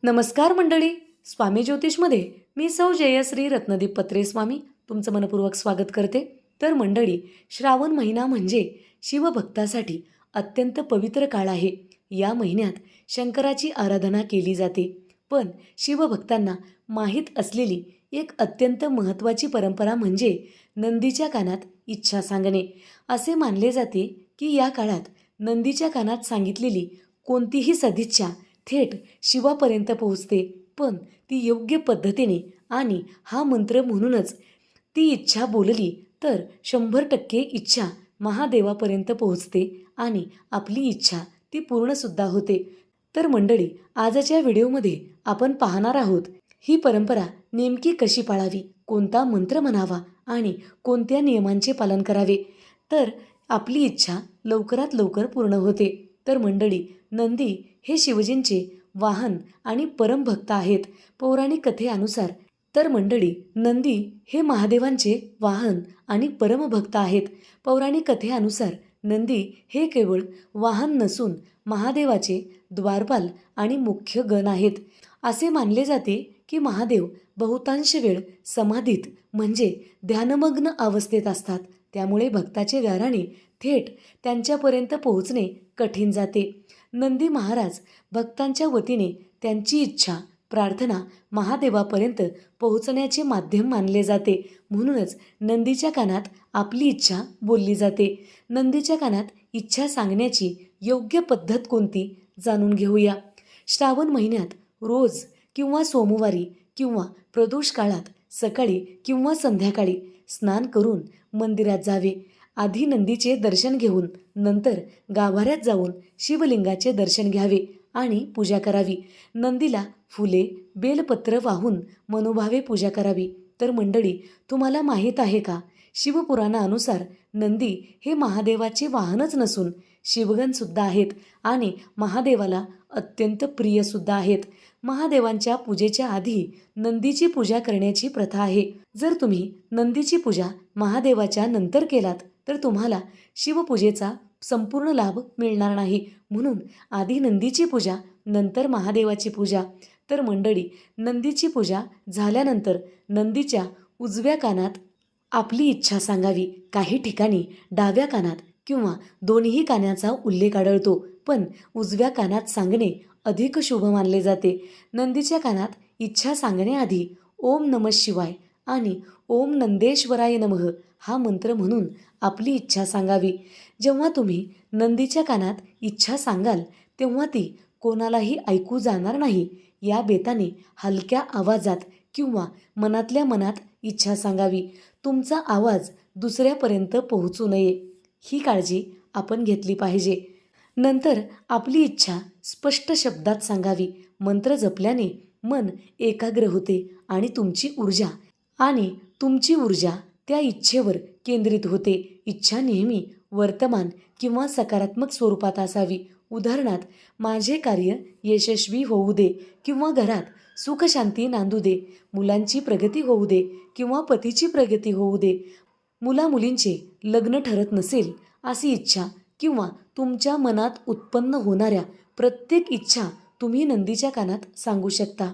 नमस्कार मंडळी. स्वामी ज्योतिषमध्ये मी सौ जयश्री रत्नदीप पत्रे स्वामी तुमचं मनपूर्वक स्वागत करते. तर मंडळी, श्रावण महिना म्हणजे शिवभक्तासाठी अत्यंत पवित्र काळ आहे. या महिन्यात शंकराची आराधना केली जाते. पण शिवभक्तांना माहीत असलेली एक अत्यंत महत्त्वाची परंपरा म्हणजे नंदीच्या कानात इच्छा सांगणे. असे मानले जाते की या काळात नंदीच्या कानात सांगितलेली कोणतीही सदिच्छा थेट शिवापर्यंत पोहोचते. पण ती योग्य पद्धतीने आणि हा मंत्र म्हणूनच ती इच्छा बोलली तर 100% इच्छा महादेवापर्यंत पोहोचते आणि आपली इच्छा ती पूर्णसुद्धा होते. तर मंडळी, आजच्या व्हिडिओमध्ये आपण पाहणार आहोत ही परंपरा नेमकी कशी पाळावी, कोणता मंत्र म्हणावा आणि कोणत्या नियमांचे पालन करावे, तर आपली इच्छा लवकरात लवकर पूर्ण होते. तर मंडळी, नंदी हे शिवजींचे वाहन आणि परमभक्त आहेत पौराणिक कथेनुसार. तर मंडळी, नंदी हे महादेवांचे वाहन आणि परमभक्त आहेत. पौराणिक कथेनुसार नंदी हे केवळ वाहन नसून महादेवाचे द्वारपाल आणि मुख्य गण आहेत. असे मानले जाते की महादेव बहुतांश वेळ समाधीत म्हणजे ध्यानमग्न अवस्थेत असतात. त्यामुळे भक्ताचे गाराणे थेट त्यांच्यापर्यंत पोहोचणे कठीण जाते. नंदी महाराज भक्तांच्या वतीने त्यांची इच्छा प्रार्थना महादेवापर्यंत पोहोचण्याचे माध्यम मानले जाते. म्हणूनच नंदीच्या कानात आपली इच्छा बोलली जाते. नंदीच्या कानात इच्छा सांगण्याची योग्य पद्धत कोणती जाणून घेऊया. श्रावण महिन्यात रोज किंवा सोमवारी किंवा प्रदोष काळात सकाळी किंवा संध्याकाळी स्नान करून मंदिरात जावे. आधी नंदीचे दर्शन घेऊन नंतर गाभाऱ्यात जाऊन शिवलिंगाचे दर्शन घ्यावे आणि पूजा करावी. नंदीला फुले बेलपत्र वाहून मनोभावे पूजा करावी. तर मंडळी, तुम्हाला माहीत आहे का, शिवपुराणानुसार नंदी हे महादेवाचे वाहनच नसून शिवगणसुद्धा आहेत आणि महादेवाला अत्यंत प्रियसुद्धा आहेत. महादेवांच्या पूजेच्या आधी नंदीची पूजा करण्याची प्रथा आहे. जर तुम्ही नंदीची पूजा महादेवाच्या नंतर केलात तर तुम्हाला शिवपूजेचा संपूर्ण लाभ मिळणार नाही. म्हणून आधी नंदीची पूजा नंतर महादेवाची पूजा. तर मंडळी, नंदीची पूजा झाल्यानंतर नंदीच्या उजव्या कानात आपली इच्छा सांगावी. काही ठिकाणी डाव्या कानात किंवा दोन्ही कानाचा उल्लेख आढळतो, पण उजव्या कानात सांगणे अधिक शुभ मानले जाते. नंदीच्या कानात इच्छा सांगण्याआधी ओम नमः शिवाय आणि ओम नंदेश्वराय नमः हा मंत्र म्हणून आपली इच्छा सांगावी. जेव्हा तुम्ही नंदीच्या कानात इच्छा सांगाल तेव्हा ती कोणालाही ऐकू जाणार नाही. या बेताने हलक्या आवाजात किंवा मनातल्या मनात इच्छा सांगावी. तुमचा आवाज दुसऱ्यापर्यंत पोहोचू नये, ही काळजी आपण घेतली पाहिजे. नंतर आपली इच्छा स्पष्ट शब्दात सांगावी. मंत्र जपल्याने मन एकाग्र होते आणि तुमची ऊर्जा त्या इच्छेवर केंद्रित होते. इच्छा नेहमी वर्तमान किंवा सकारात्मक स्वरूपात असावी. उदाहरणार्थ, माझे कार्य यशस्वी होऊ दे किंवा घरात सुखशांती नांदू दे, मुलांची प्रगती होऊ दे किंवा पतीची प्रगती होऊ दे, मुलामुलींचे लग्न ठरत नसेल अशी इच्छा किंवा तुमच्या मनात उत्पन्न होणाऱ्या प्रत्येक इच्छा तुम्ही नंदीच्या कानात सांगू शकता.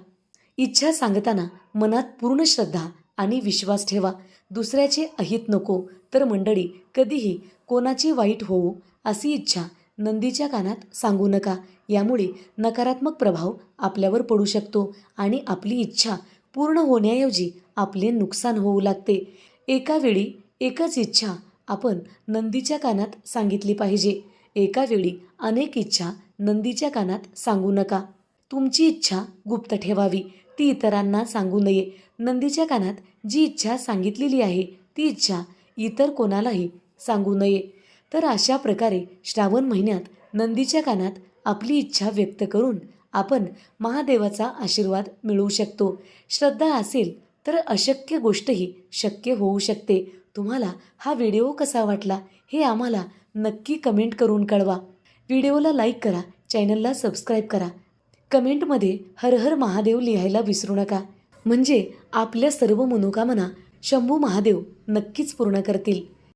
इच्छा सांगताना मनात पूर्ण श्रद्धा आणि विश्वास ठेवा. दुसऱ्याचे अहित नको. तर मंडळी, कधीही कोणाची वाईट होऊ अशी इच्छा नंदीच्या कानात सांगू नका. यामुळे नकारात्मक प्रभाव आपल्यावर पडू शकतो आणि आपली इच्छा पूर्ण होण्याऐवजी आपले नुकसान होऊ लागते. एका वेळी एकच इच्छा आपण नंदीच्या कानात सांगितली पाहिजे. एका वेळी अनेक इच्छा नंदीच्या कानात सांगू नका. तुमची इच्छा गुप्त ठेवावी, ती इतरांना सांगू नये. नंदीच्या कानात जी इच्छा सांगितलेली आहे ती इच्छा इतर कोणालाही सांगू नये. तर अशा प्रकारे श्रावण महिन्यात नंदीच्या कानात आपली इच्छा व्यक्त करून आपण महादेवाचा आशीर्वाद मिळवू शकतो. श्रद्धा असेल तर अशक्य गोष्टही शक्य होऊ शकते. तुम्हाला हा व्हिडिओ कसा वाटला हे आम्हाला नक्की कमेंट करून कळवा. व्हिडिओला लाईक करा, चॅनलला सबस्क्राईब करा. कमेंटमध्ये हर हर महादेव लिहायला विसरू नका, म्हणजे आपल्या सर्व मनोकामना शंभू महादेव नक्कीच पूर्ण करतील.